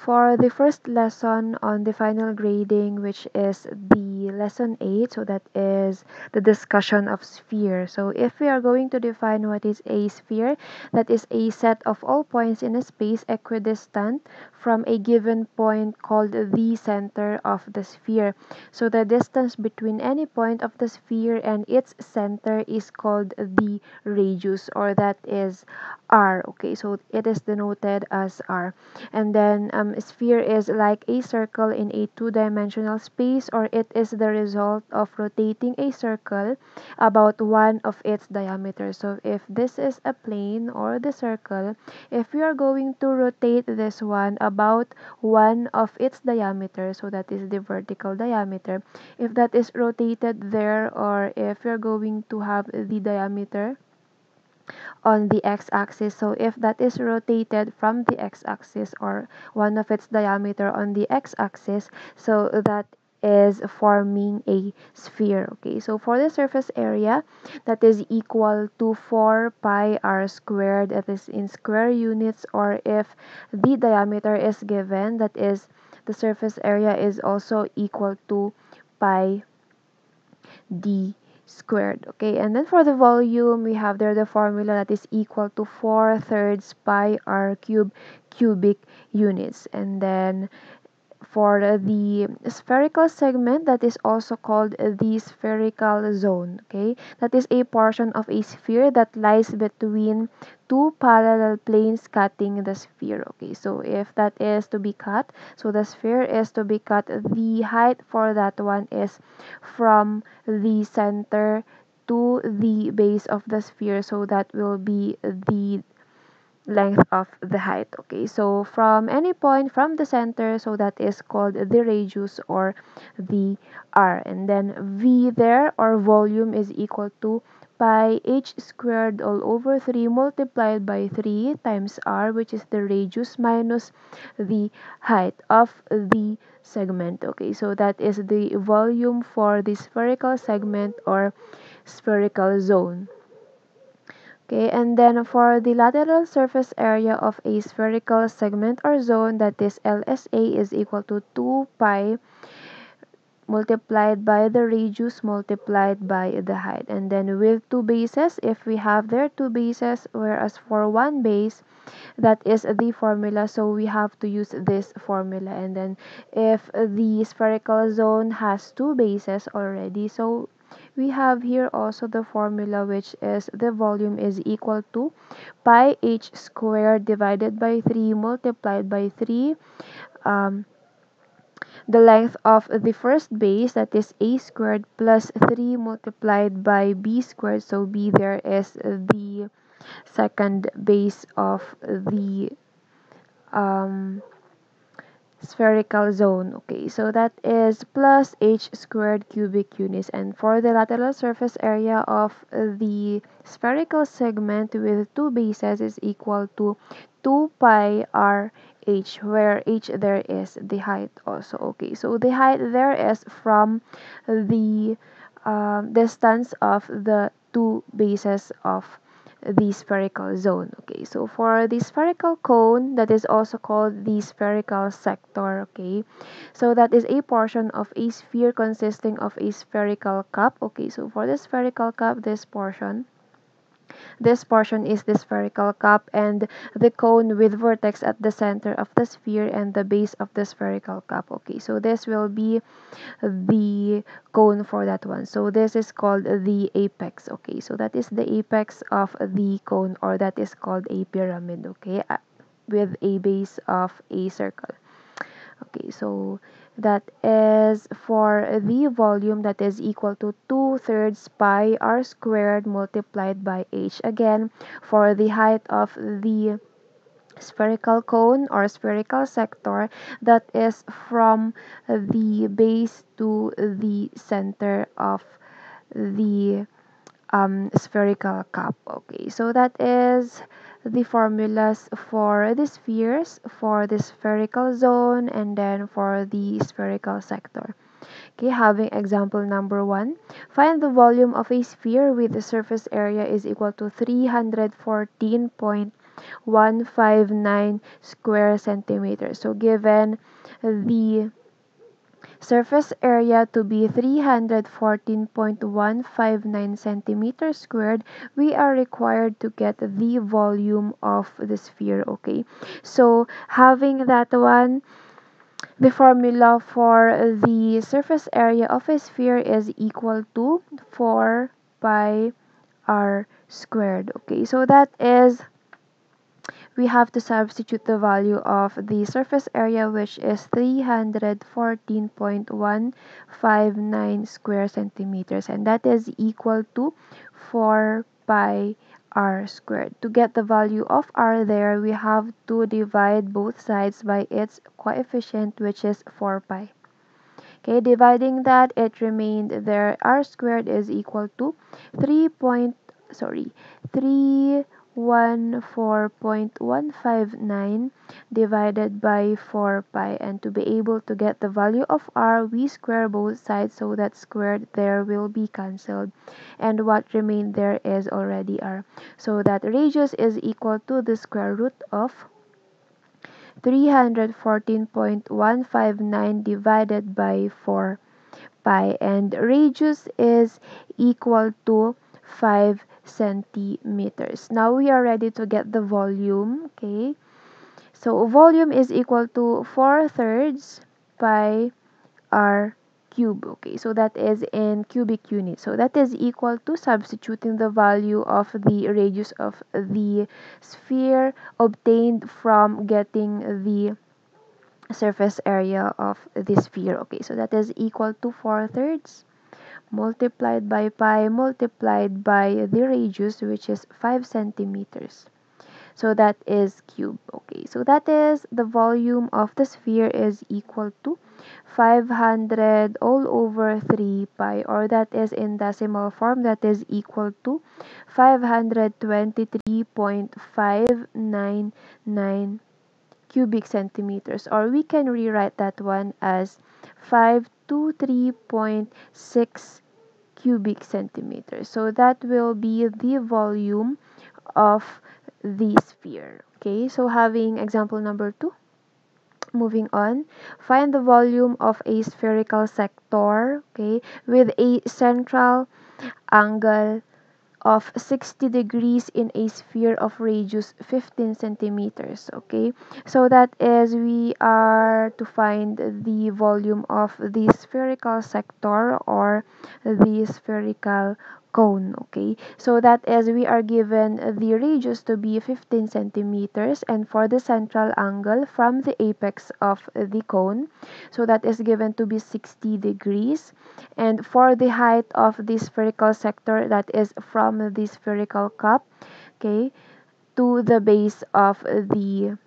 for the first lesson on the final grading, which is the lesson 8, so that is the discussion of sphere. So if we are going to define what is a sphere, that is a set of all points in a space equidistant from a given point called the center of the sphere. So the distance between any point of the sphere and its center is called the radius, or that is r. Okay, so it is denoted as r. And then sphere is like a circle in a two-dimensional space, or it is the result of rotating a circle about one of its diameter. So if this is a plane or the circle, if we are going to rotate this one about one of its diameter, so that is the vertical diameter, if that is rotated there, or if you're going to have the diameter on the x-axis, so if that is rotated from the x-axis or one of its diameter on the x-axis, so that is forming a sphere. Okay, so for the surface area, that is equal to 4 pi r squared, that is in square units, or if the diameter is given, that is the surface area is also equal to pi d squared. Okay, and then for the volume, we have there the formula that is equal to 4/3 pi r cube cubic units. And then for the spherical segment, that is also called the spherical zone. Okay, that is a portion of a sphere that lies between two parallel planes cutting the sphere. Okay, so if that is to be cut, so the sphere is to be cut, the height for that one is from the center to the base of the sphere, so that will be the length of the height. Okay, so from any point from the center, so that is called the radius or the r. And then v there, or volume, is equal to pi h squared all over 3 multiplied by 3 times r, which is the radius, minus the height of the segment. Okay, so that is the volume for the spherical segment or spherical zone. Okay, and then for the lateral surface area of a spherical segment or zone, that is LSA, is equal to 2 pi multiplied by the radius multiplied by the height. And then with two bases, if we have there two bases, whereas for one base, that is the formula, so we have to use this formula. And then if the spherical zone has two bases already, so we have here also the formula, which is the volume is equal to pi h squared divided by 3 multiplied by 3, um, the length of the first base, that is a squared, plus 3 multiplied by b squared, so b there is the second base of the um, spherical zone. Okay, so that is plus h squared cubic units. And for the lateral surface area of the spherical segment with two bases is equal to 2 pi r h, where h there is the height also. Okay, so the height there is from the distance of the two bases of the spherical zone. Okay, so for the spherical cone, that is also called the spherical sector. Okay, so that is a portion of a sphere consisting of a spherical cup. Okay, so for the spherical cup, this portion is the spherical cup, and the cone with vertex at the center of the sphere and the base of the spherical cup. Okay, so this will be the cone for that one. So this is called the apex. Okay, so that is the apex of the cone, or that is called a pyramid. Okay, with a base of a circle. Okay, so that is for the volume, that is equal to 2/3 pi r squared multiplied by h. Again, for the height of the spherical cone or spherical sector, that is from the base to the center of the spherical cup. Okay, so that is the formulas for the spheres, for the spherical zone, and then for the spherical sector. Okay, having example number 1, find the volume of a sphere with the surface area is equal to 314.5 3.159 square centimeters. So given the surface area to be 314.159 centimeters squared, we are required to get the volume of the sphere. Okay, so having that one, the formula for the surface area of a sphere is equal to 4 pi r squared. Okay, so that is, we have to substitute the value of the surface area, which is 314.159 square centimeters, and that is equal to 4 pi r squared. To get the value of r there, we have to divide both sides by its coefficient, which is 4 pi. Okay, dividing that, it remained there, r squared is equal to 314.159 divided by 4 pi. And to be able to get the value of r, we square both sides, so that squared there will be cancelled, and what remained there is already r. So that radius is equal to the square root of 314.159 divided by 4 pi, and radius is equal to 5 centimeters. Now we are ready to get the volume. Okay, so volume is equal to 4/3 pi r cube. Okay, so that is in cubic units, so that is equal to substituting the value of the radius of the sphere obtained from getting the surface area of the sphere. Okay, so that is equal to 4/3 multiplied by pi multiplied by the radius, which is 5 centimeters. So that is cube. Okay, so that is the volume of the sphere is equal to 500 all over 3 pi, or that is in decimal form, that is equal to 523.599 cubic centimeters, or we can rewrite that one as 523.6 cubic centimeters. So that will be the volume of the sphere. Okay, so having example number 2, moving on, find the volume of a spherical sector, okay, with a central angle of 60 degrees in a sphere of radius 15 centimeters. Okay, so that is, we are to find the volume of the spherical sector or the spherical cone. Okay, so that is, we are given the radius to be 15 centimeters, and for the central angle from the apex of the cone, so that is given to be 60 degrees, and for the height of the spherical sector, that is from the spherical cup, okay, to the base of the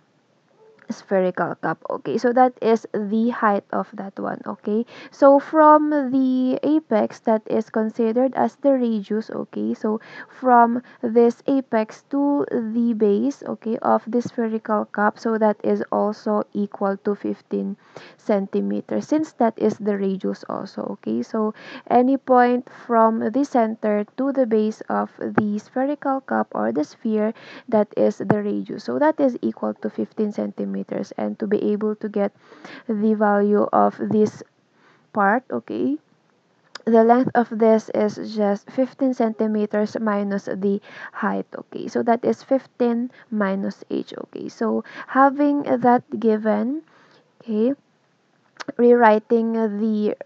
spherical cup. Okay, so that is the height of that one. Okay, so from the apex, that is considered as the radius. Okay, so from this apex to the base, okay, of the spherical cup, so that is also equal to 15 centimeters, since that is the radius also. Okay, so any point from the center to the base of the spherical cup or the sphere, that is the radius, so that is equal to 15 centimeters. And to be able to get the value of this part, okay, the length of this is just 15 centimeters minus the height. Okay, so that is 15 minus h. Okay, so having that given, okay, rewriting the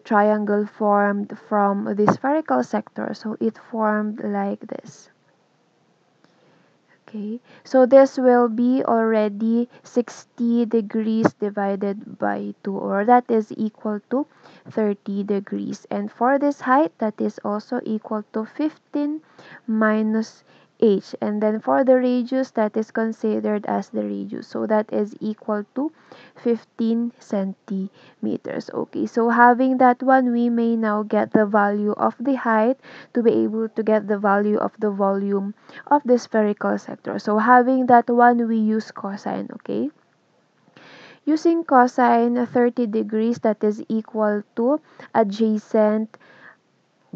triangle formed from the spherical sector, so it formed like this. Okay, so this will be already 60 degrees divided by 2, or that is equal to 30 degrees. And for this height, that is also equal to 15 minus h. And then for the radius, that is considered as the radius, so that is equal to 15 centimeters. Okay, so having that one, we may now get the value of the height to be able to get the value of the volume of the spherical sector. So having that one, we use cosine. Okay, using cosine 30 degrees, that is equal to adjacent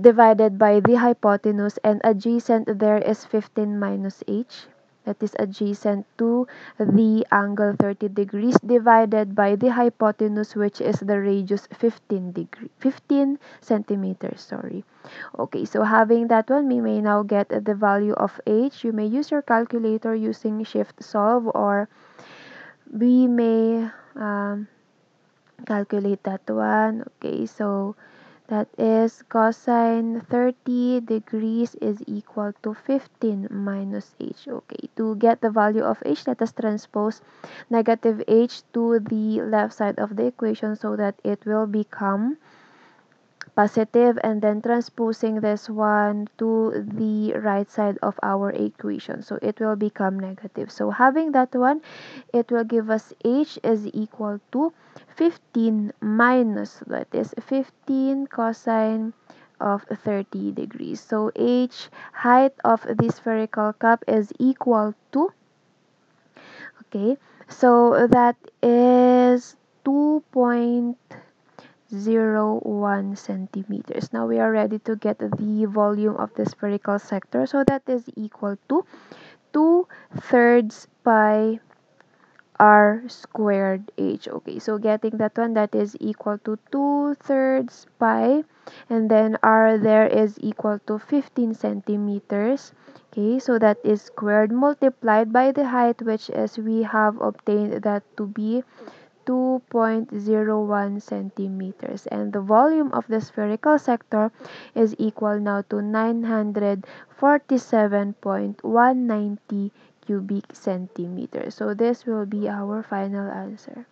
divided by the hypotenuse, and adjacent there is 15 minus h, that is adjacent to the angle 30 degrees, divided by the hypotenuse, which is the radius 15 centimeters, sorry. Okay, so having that one, we may now get the value of h. You may use your calculator using shift solve, or we may calculate that one. Okay, so that is cosine 30 degrees is equal to 15 minus h. Okay, to get the value of h, let us transpose negative h to the left side of the equation so that it will become positive, and then transposing this one to the right side of our equation, so it will become negative. So having that one, it will give us h is equal to 15 minus, that is 15 cosine of 30 degrees. So h, height of the spherical cup, is equal to, okay, so that is 2.01 centimeters. Now we are ready to get the volume of the spherical sector, so that is equal to 2/3 pi r squared h. Okay, so getting that one, that is equal to 2/3 pi, and then r there is equal to 15 centimeters. Okay, so that is squared multiplied by the height, which is, we have obtained that to be 2.01 centimeters, and the volume of the spherical sector is equal now to 947.190 cubic centimeters. So this will be our final answer.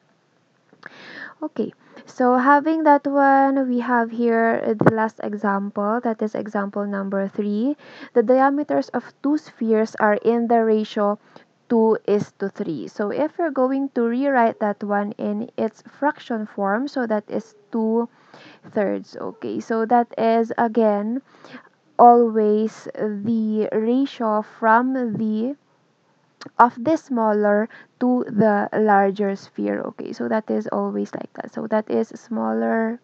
Okay, so having that one, we have here the last example, that is example number 3. The diameters of two spheres are in the ratio 2:3. So if we're going to rewrite that one in its fraction form, so that is 2/3. Okay, so that is again always the ratio from the of the smaller to the larger sphere. Okay, so that is always like that. So that is smaller,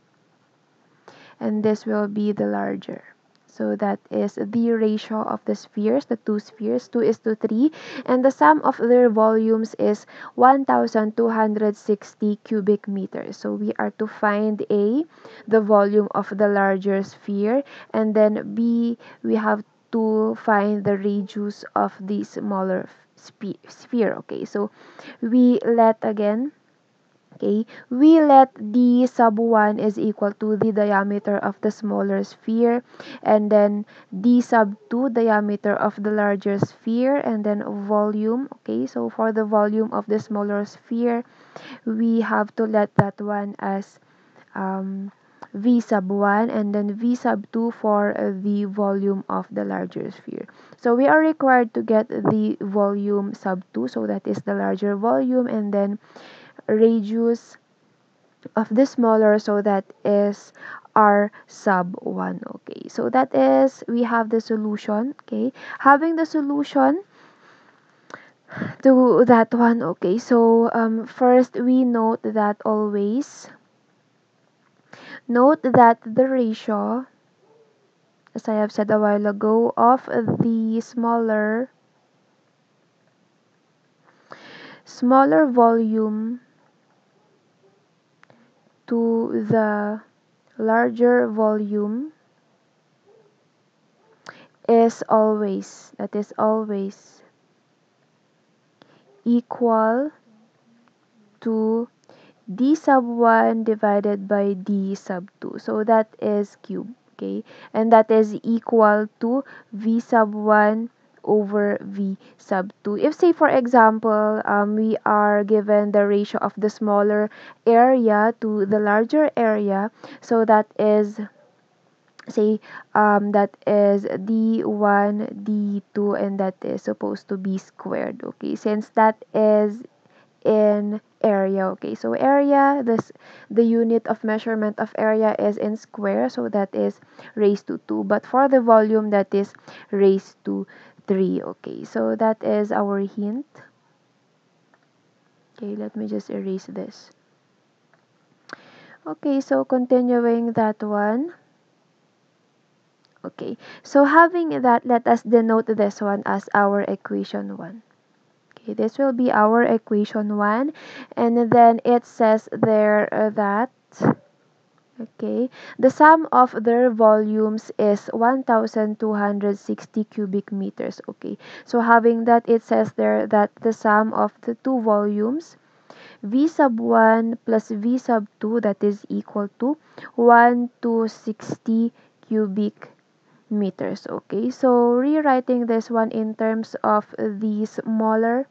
and this will be the larger. So that is the ratio of the spheres, the two spheres, 2:3, and the sum of their volumes is 1,260 cubic meters. So we are to find A, the volume of the larger sphere, and then B, we have to find the radius of the smaller sphere. Okay, so we let again, okay, we let d sub 1 is equal to the diameter of the smaller sphere, and then d sub 2 diameter of the larger sphere, and then volume. Okay, so for the volume of the smaller sphere, we have to let that one as v sub 1, and then v sub 2 for the volume of the larger sphere. So we are required to get the volume sub 2, so that is the larger volume, and then radius of the smaller, so that is r sub 1. Okay, so that is, we have the solution. Okay, having the solution to that one. Okay, so first we note that always note that the ratio, as I have said a while ago, of the smaller volume to the larger volume is always, that is always equal to d sub 1 divided by d sub 2. So that is cube. Okay, and that is equal to v sub 1 over v sub 2. If, say for example, we are given the ratio of the smaller area to the larger area, so that is, say, that is d1 d2, and that is supposed to be squared. Okay, since that is in area. Okay, so area, this, the unit of measurement of area is in square, so that is raised to 2, but for the volume, that is raised to 3. Okay, so that is our hint. Okay, let me just erase this. Okay, so continuing that one, Okay, so having that, let us denote this one as our equation 1. Okay, this will be our equation 1, and then it says there that, okay, the sum of their volumes is 1260 cubic meters. Okay, so having that, it says there that the sum of the two volumes, V sub 1 plus V sub 2, that is equal to 1260 cubic meters. Okay, so rewriting this one in terms of the smaller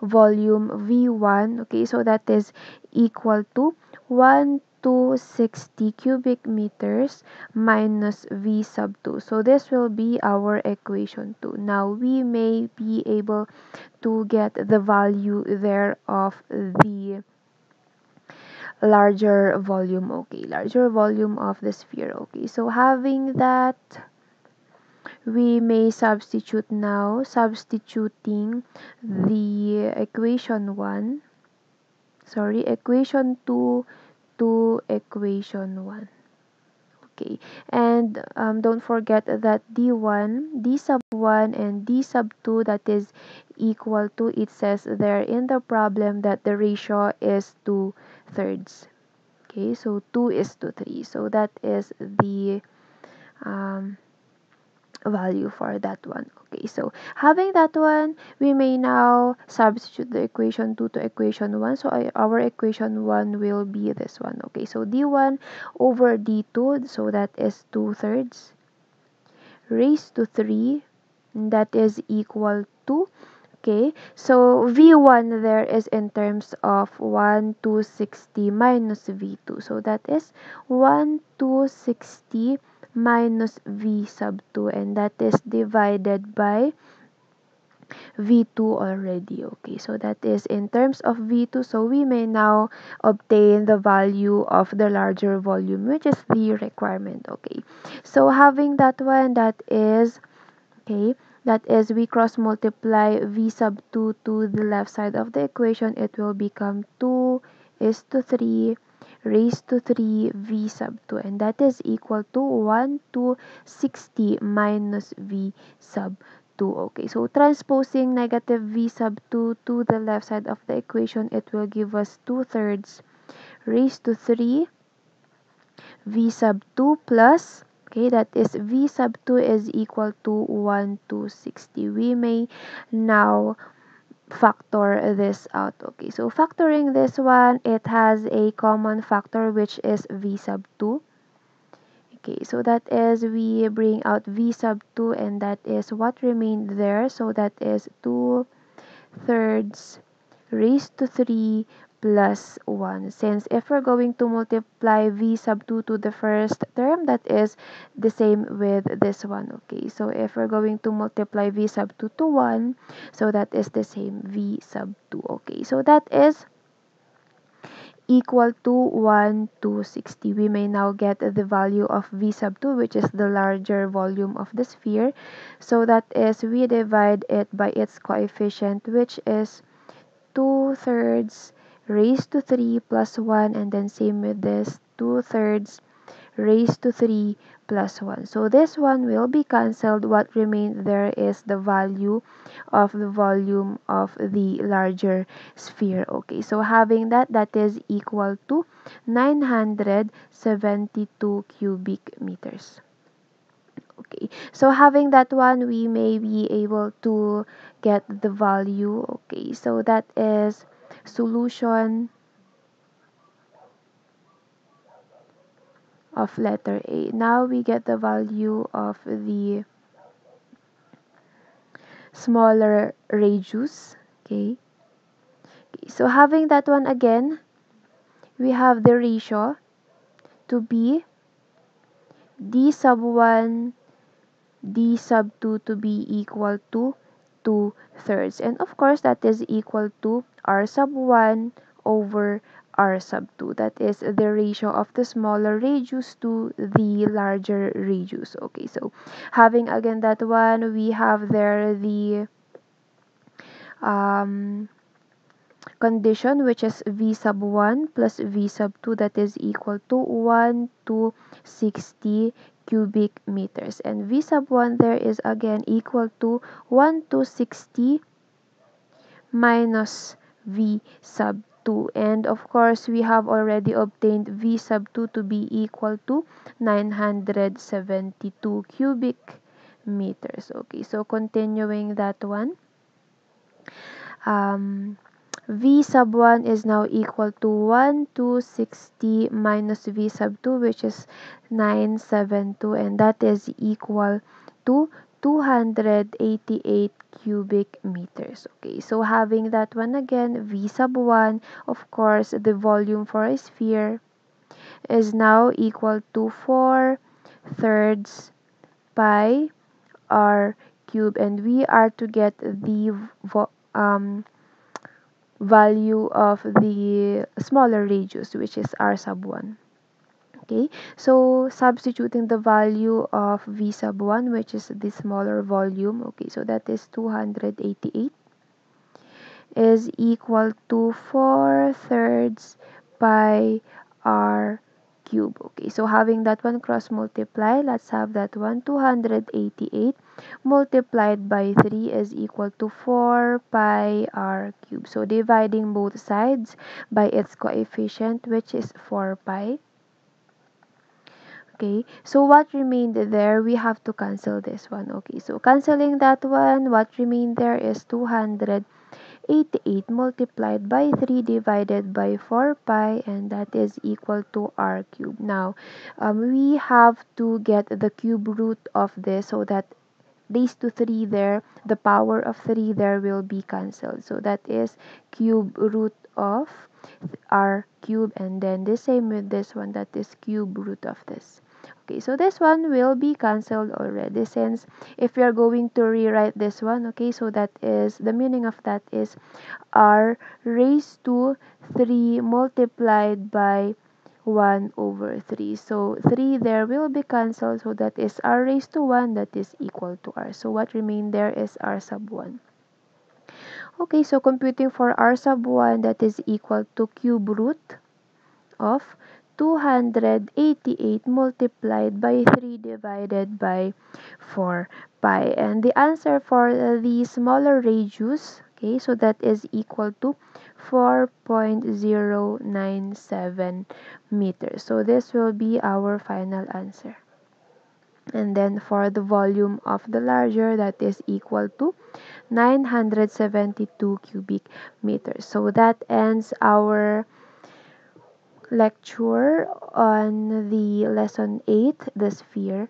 volume V1, okay, so that is equal to 1260 cubic meters minus V sub 2. So this will be our equation 2. Now we may be able to get the value there of the larger volume. Okay, larger volume of the sphere. Okay, so having that, we may substitute now, substituting the equation 1, sorry, equation 2 to equation 1. Okay, and don't forget that d1, d sub 1 and d sub 2, that is equal to, it says there in the problem that the ratio is 2/3. Okay, so 2 is to 3, so that is the um, value for that one. Okay, so having that one, we may now substitute the equation 2 to equation 1. So our equation 1 will be this one. Okay, so d1 over d2, so that is 2/3 raised to 3, that is equal to, okay, so v1 there is in terms of 1260 minus v2, so that is 1260 minus v sub 2, and that is divided by v2 already. Okay, so that is in terms of v2, so we may now obtain the value of the larger volume, which is the requirement. Okay, so having that one, that is, okay, that is, we cross multiply v sub 2 to the left side of the equation, it will become 2 is to 3 raised to 3 v sub 2, and that is equal to 1260 minus v sub 2. Okay, so transposing negative v sub 2 to the left side of the equation, it will give us 2/3 raised to 3 v sub 2 plus, okay, that is v sub 2 is equal to 1260. We may now factor this out. Okay, so factoring this one, it has a common factor, which is v sub 2. Okay, so that is, we bring out v sub 2, and that is what remained there, so that is 2/3 raised to 3 plus 1. Since if we're going to multiply v sub 2 to the first term, that is the same with this one. Okay, so if we're going to multiply v sub 2 to 1, so that is the same v sub 2. Okay, so that is equal to 1260. We may now get the value of v sub 2, which is the larger volume of the sphere. So that is, we divide it by its coefficient, which is 2/3 raised to 3 plus 1, and then same with this, 2/3 raised to 3 plus 1. So this one will be cancelled. What remains there is the value of the volume of the larger sphere. Okay, so having that, that is equal to 972 cubic meters. Okay, so having that one, we may be able to get the value. Okay, so that is solution of letter A. Now we get the value of the smaller radius. Okay, so having that one again, we have the ratio to be d sub 1 d sub 2 to be equal to 2/3, and of course that is equal to r sub 1 over r sub 2. That is the ratio of the smaller radius to the larger radius. Okay, so having again that one, we have there the um, condition, which is v sub 1 plus v sub 2, that is equal to 1 to 60 cubic meters. And V sub 1 there is again equal to 1260 minus V sub 2. And of course, we have already obtained V sub 2 to be equal to 972 cubic meters. Okay, so continuing that one. Um, V sub 1 is now equal to 1260 minus V sub 2, which is 972, and that is equal to 288 cubic meters. Okay, so having that one again, V sub 1, of course, the volume for a sphere is now equal to 4 thirds pi r cube, and we are to get the value of the smaller radius, which is r sub 1. Okay, so substituting the value of v sub 1, which is the smaller volume, okay, so that is 288, is equal to 4 thirds pi r cube. Okay, so having that one cross multiply, let's have that one. 288 multiplied by 3 is equal to 4 pi r cube. So dividing both sides by its coefficient, which is 4 pi. Okay, so what remained there, we have to cancel this one. Okay, so canceling that one, what remained there is 288 multiplied by 3 divided by 4 pi, and that is equal to r cube. Now, we have to get the cube root of this, so that raised to 3 there, the power of 3 there will be cancelled. So that is cube root of r cube, and then the same with this one, that is cube root of this. Okay, so this one will be cancelled already, since if we are going to rewrite this one, okay, so that is, the meaning of that is r raised to 3 multiplied by 1 over 3. So 3 there will be cancelled, so that is r raised to 1, that is equal to r. So what remain there is r sub 1. Okay, so computing for r sub 1, that is equal to cube root of 288 multiplied by 3 divided by 4 pi. And the answer for the smaller radius, okay, so that is equal to 4.097 meters. So this will be our final answer. And then for the volume of the larger, that is equal to 972 cubic meters. So that ends our lecture on the lesson 8, the sphere.